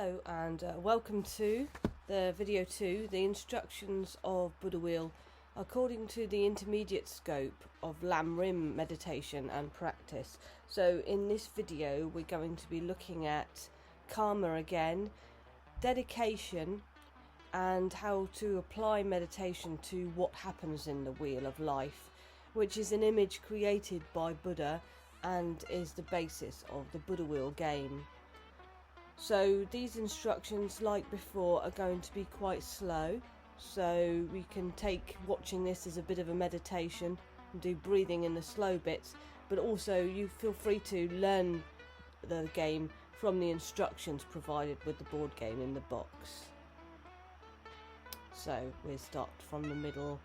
Hello and welcome to the video 2, the instructions of BuddhaWheel according to the intermediate scope of Lam Rim meditation and practice. So in this video we're going to be looking at karma again, dedication, and how to apply meditation to what happens in the wheel of life, which is an image created by Buddha and is the basis of the BuddhaWheel game. So these instructions, like before, are going to be quite slow, so we can take watching this as a bit of a meditation and do breathing in the slow bits, but also you feel free to learn the game from the instructions provided with the board game in the box. So we'll start from the middle.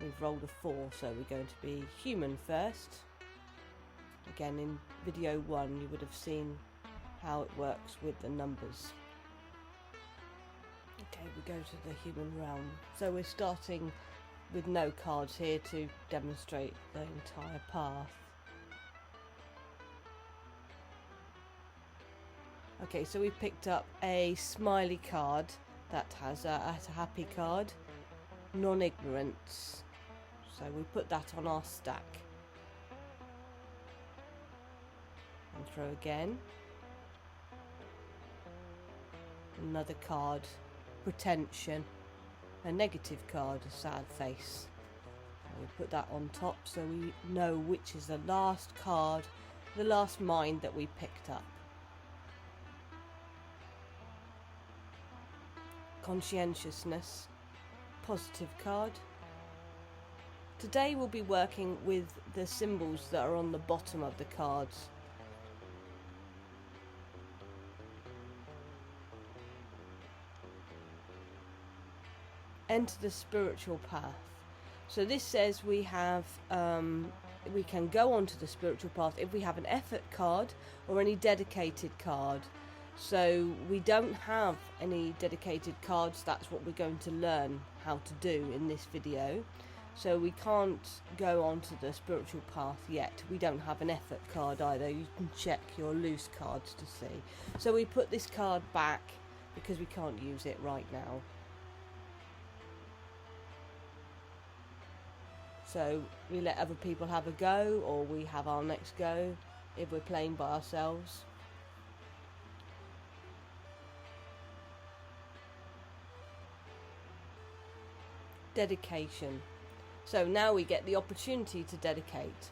We've rolled a 4, so we're going to be human first. Again, in video 1 you would have seen how it works with the numbers. Okay, we go to the human realm. So we're starting with no cards here to demonstrate the entire path. Okay, so we picked up a smiley card that has a happy card, non-ignorance. So we put that on our stack. And throw again. Another card, pretension. A negative card, a sad face. And we put that on top so we know which is the last card, the last mind that we picked up. Conscientiousness, positive card. Today we'll be working with the symbols that are on the bottom of the cards. Enter the spiritual path. So this says we have we can go onto the spiritual path if we have an effort card or any dedicated card. So we don't have any dedicated cards. That's what we're going to learn how to do in this video. So we can't go onto the spiritual path yet. We don't have an effort card either. You can check your loose cards to see. So we put this card back because we can't use it right now. So we let other people have a go, or we have our next go if we're playing by ourselves. Dedication. So now we get the opportunity to dedicate.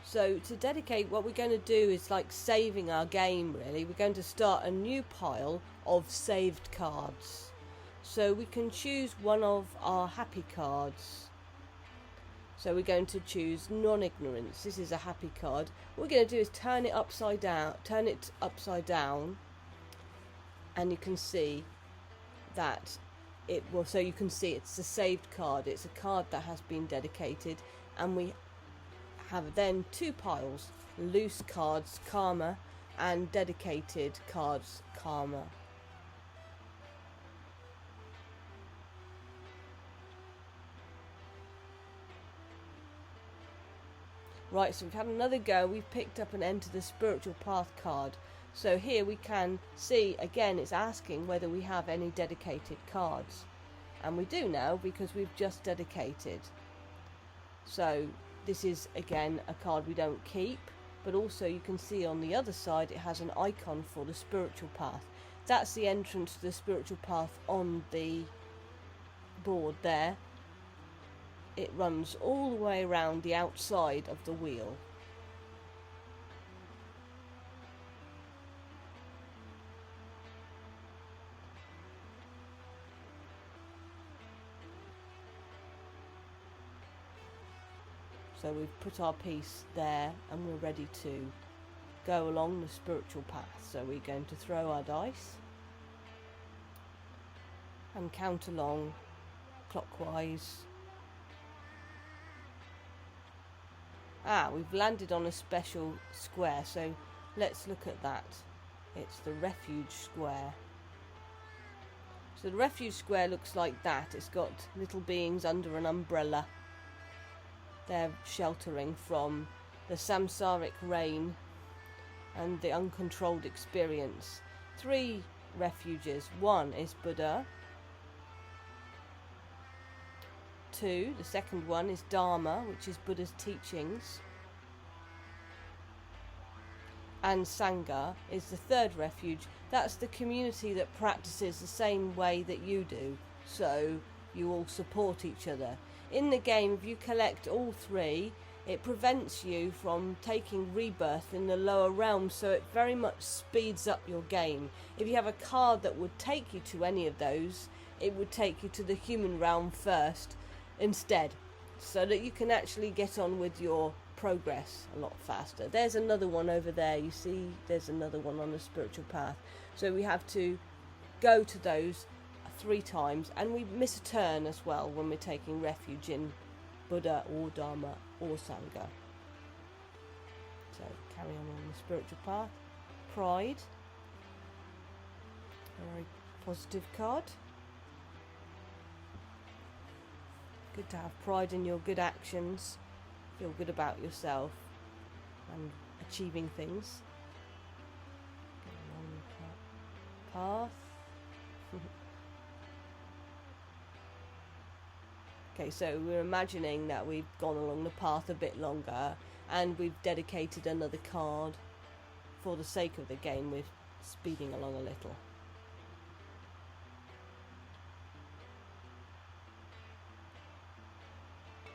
So to dedicate, what we're going to do is like saving our game really. We're going to start a new pile of saved cards. So we can choose one of our happy cards. So we're going to choose non-ignorance. This is a happy card. What we're going to do is turn it upside down, and you can see that it will. So you can see it's a saved card. It's a card that has been dedicated, and we have then two piles: loose cards, karma, and dedicated cards, karma. Right, so we've had another go. We've picked up and enter the spiritual path card. So here we can see, again, it's asking whether we have any dedicated cards. And we do now because we've just dedicated. So this is, again, a card we don't keep. But also you can see on the other side it has an icon for the spiritual path. That's the entrance to the spiritual path on the board there. It runs all the way around the outside of the wheel. So we've put our piece there and we're ready to go along the spiritual path. So we're going to throw our dice and count along clockwise. We've landed on a special square, so let's look at that. It's the refuge square. So the refuge square looks like that. It's got little beings under an umbrella. They're sheltering from the samsaric rain and the uncontrolled experience. 3 refuges. 1 is Buddha. 2, the second one, is Dharma, which is Buddha's teachings. And Sangha is the third refuge. That's the community that practices the same way that you do, so you all support each other. In the game, if you collect all 3, it prevents you from taking rebirth in the lower realms, so it very much speeds up your game. If you have a card that would take you to any of those, it would take you to the human realm first instead, so that you can actually get on with your progress a lot faster. There's another one over there, you see there's another one on the spiritual path. So we have to go to those 3 times, and we miss a turn as well when we're taking refuge in Buddha or Dharma or Sangha. So carry on the spiritual path. Pride, a very positive card. Good to have pride in your good actions, feel good about yourself and achieving things. Going along the path. Okay, so we're imagining that we've gone along the path a bit longer and we've dedicated another card. For the sake of the game, we're speeding along a little.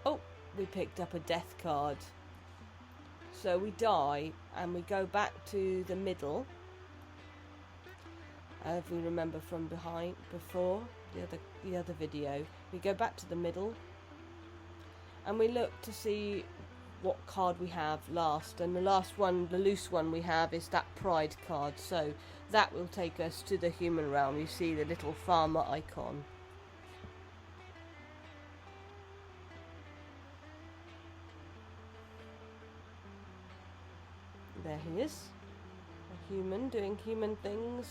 Oh, we picked up a death card. So we die and we go back to the middle. If we remember from before the other video, we go back to the middle and we look to see what card we have last, and the last one, the loose one we have, is that pride card, so that will take us to the human realm. You see the little farmer icon. There he is, a human doing human things.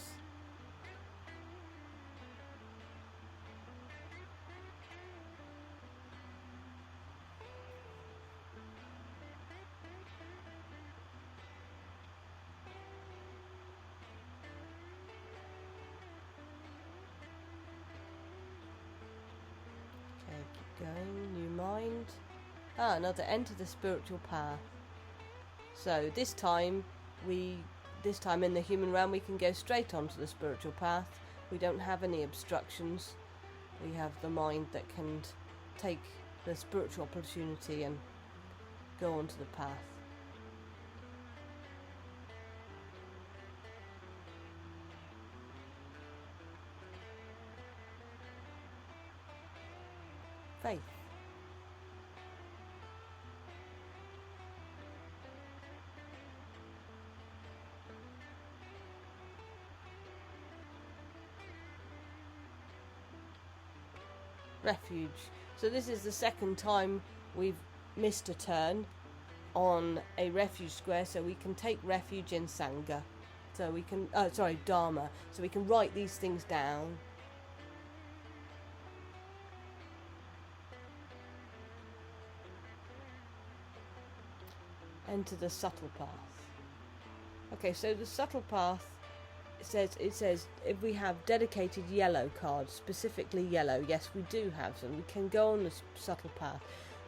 Going, new mind. Another enter the spiritual path. So this time in the human realm we can go straight onto the spiritual path. We don't have any obstructions. We have the mind that can take the spiritual opportunity and go onto the path. Faith. Refuge. So this is the second time we've missed a turn on a refuge square, so we can take refuge in Sangha. So we can, Dharma. So we can write these things down. Enter the subtle path. Okay, so the subtle path, it says if we have dedicated yellow cards, specifically yellow, yes we do have them, we can go on the subtle path.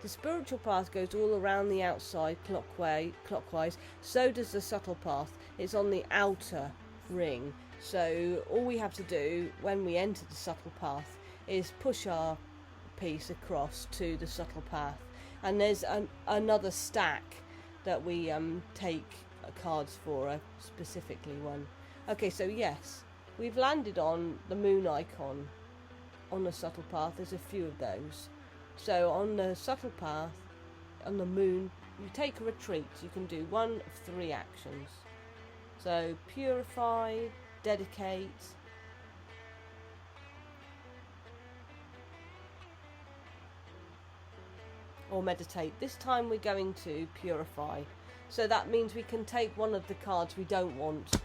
The spiritual path goes all around the outside clockwise, so does the subtle path. It's on the outer ring, so all we have to do when we enter the subtle path is push our piece across to the subtle path, and there's another stack that we take cards for, a specifically one. Okay, so yes, we've landed on the moon icon on the subtle path. There's a few of those. So on the subtle path, on the moon, you take a retreat. You can do one of 3 actions. So purify, dedicate, or meditate. This time we're going to purify. So that means we can take one of the cards we don't want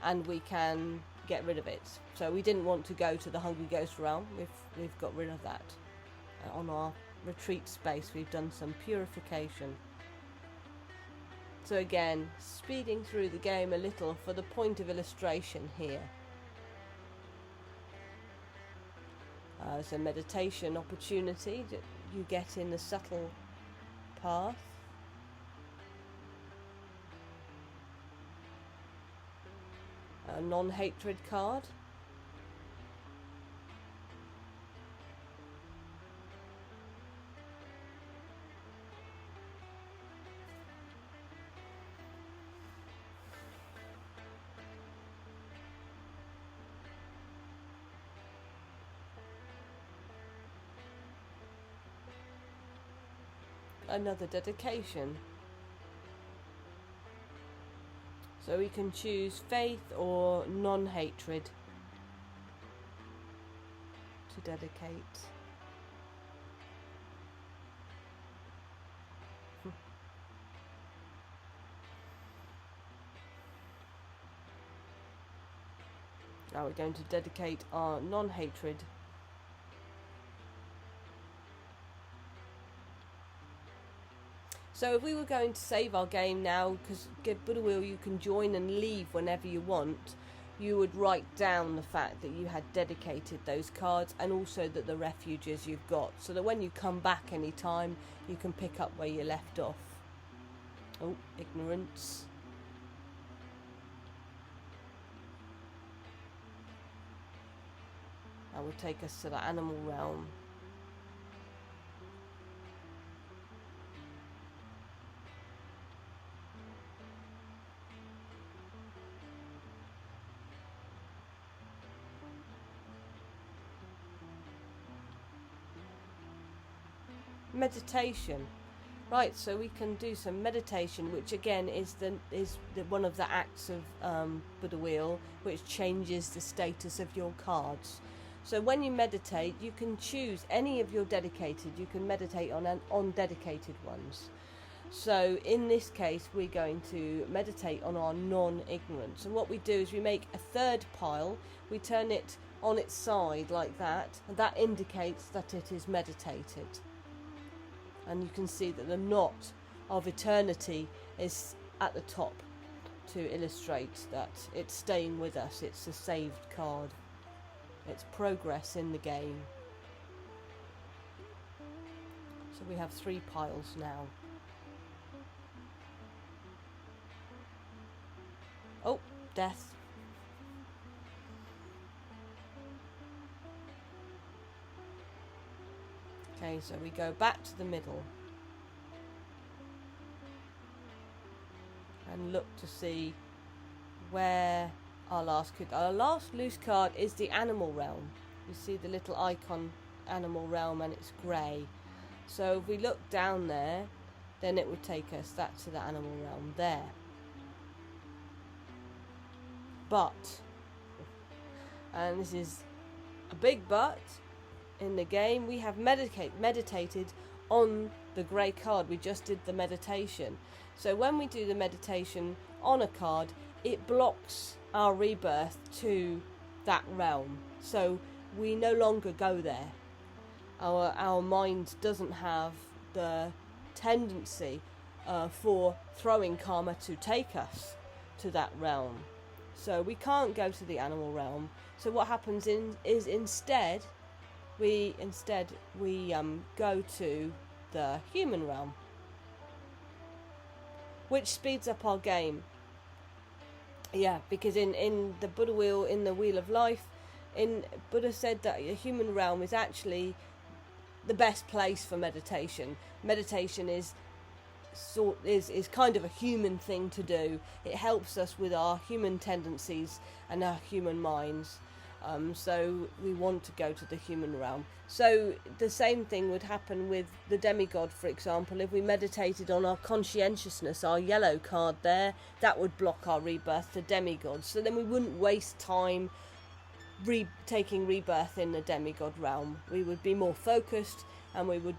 and we can get rid of it. So we didn't want to go to the Hungry Ghost realm. We've got rid of that. On our retreat space we've done some purification. So again, speeding through the game a little for the point of illustration here. It's a meditation opportunity that you get in the subtle path. A non-hatred card. Another dedication. So we can choose faith or non-hatred to dedicate. Now we're going to dedicate our non-hatred. So if we were going to save our game now, because BuddhaWheel you can join and leave whenever you want, you would write down the fact that you had dedicated those cards and also that the refuges you've got, so that when you come back any time you can pick up where you left off. Oh, ignorance. That will take us to the animal realm. Meditation. Right, so we can do some meditation, which again is one of the acts of BuddhaWheel, which changes the status of your cards. So when you meditate, you can choose any of your dedicated. You can meditate on dedicated ones. So in this case, we're going to meditate on our non-ignorance. And what we do is we make a third pile. We turn it on its side like that, and that indicates that it is meditated. And you can see that the knot of eternity is at the top to illustrate that it's staying with us. It's a saved card. It's progress in the game. So we have 3 piles now. Oh, death. Okay, so we go back to the middle and look to see where our last loose card is the animal realm. You see the little icon animal realm and it's grey. So if we look down there, then it would take us that to the animal realm there. But, and this is a big but, in the game we have meditated on the grey card. We just did the meditation. So when we do the meditation on a card, it blocks our rebirth to that realm. So we no longer go there. Our mind doesn't have the tendency for throwing karma to take us to that realm. So we can't go to the animal realm. So what happens is instead we go to the human realm, which speeds up our game. Yeah, because in the Buddha wheel, in the Wheel of Life, Buddha said that the human realm is actually the best place for meditation. Meditation is kind of a human thing to do. It helps us with our human tendencies and our human minds. So we want to go to the human realm. So the same thing would happen with the demigod, for example. If we meditated on our conscientiousness, our yellow card there, that would block our rebirth to demigods. So then we wouldn't waste time taking rebirth in the demigod realm. We would be more focused and we would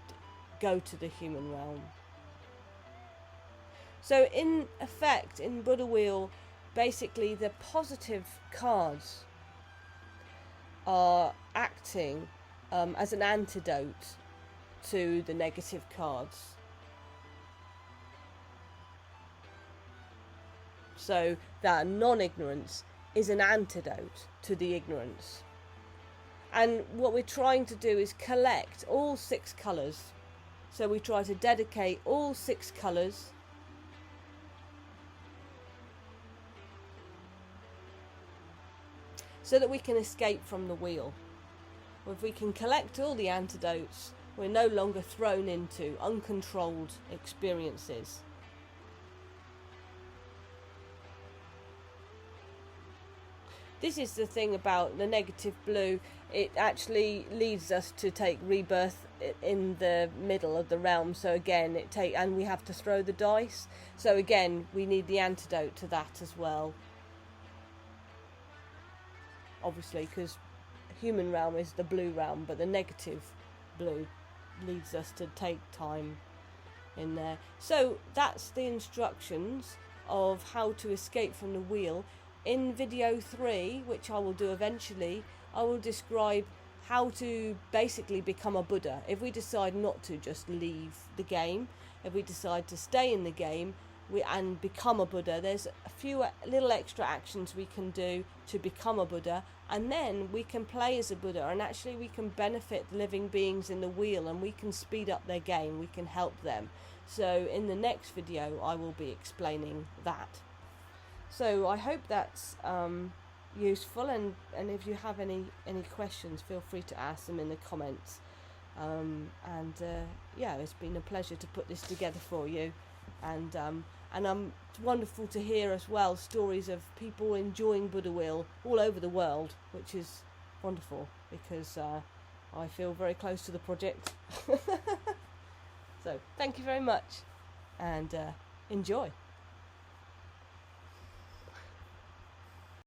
go to the human realm. So in effect, in BuddhaWheel, basically the positive cards are acting as an antidote to the negative cards. so that non-ignorance is an antidote to the ignorance. And what we're trying to do is collect all 6 colours. So we try to dedicate all 6 colours so that we can escape from the wheel. If we can collect all the antidotes, we're no longer thrown into uncontrolled experiences. This is the thing about the negative blue. It actually leads us to take rebirth in the middle of the realm. So again, and we have to throw the dice. So again, we need the antidote to that as well. Obviously, because human realm is the blue realm, but the negative blue leads us to take time in there. So that's the instructions of how to escape from the wheel. In video 3, which I will do eventually, I will describe how to basically become a Buddha. If we decide not to just leave the game, if we decide to stay in the game and become a Buddha, there's a few little extra actions we can do to become a Buddha, and then we can play as a Buddha, and actually we can benefit living beings in the wheel, and we can speed up their game, we can help them. So in the next video I will be explaining that. So I hope that's useful, and if you have any questions, feel free to ask them in the comments. Yeah, it's been a pleasure to put this together for you, and it's wonderful to hear as well stories of people enjoying BuddhaWheel all over the world, which is wonderful because I feel very close to the project. So thank you very much, and enjoy.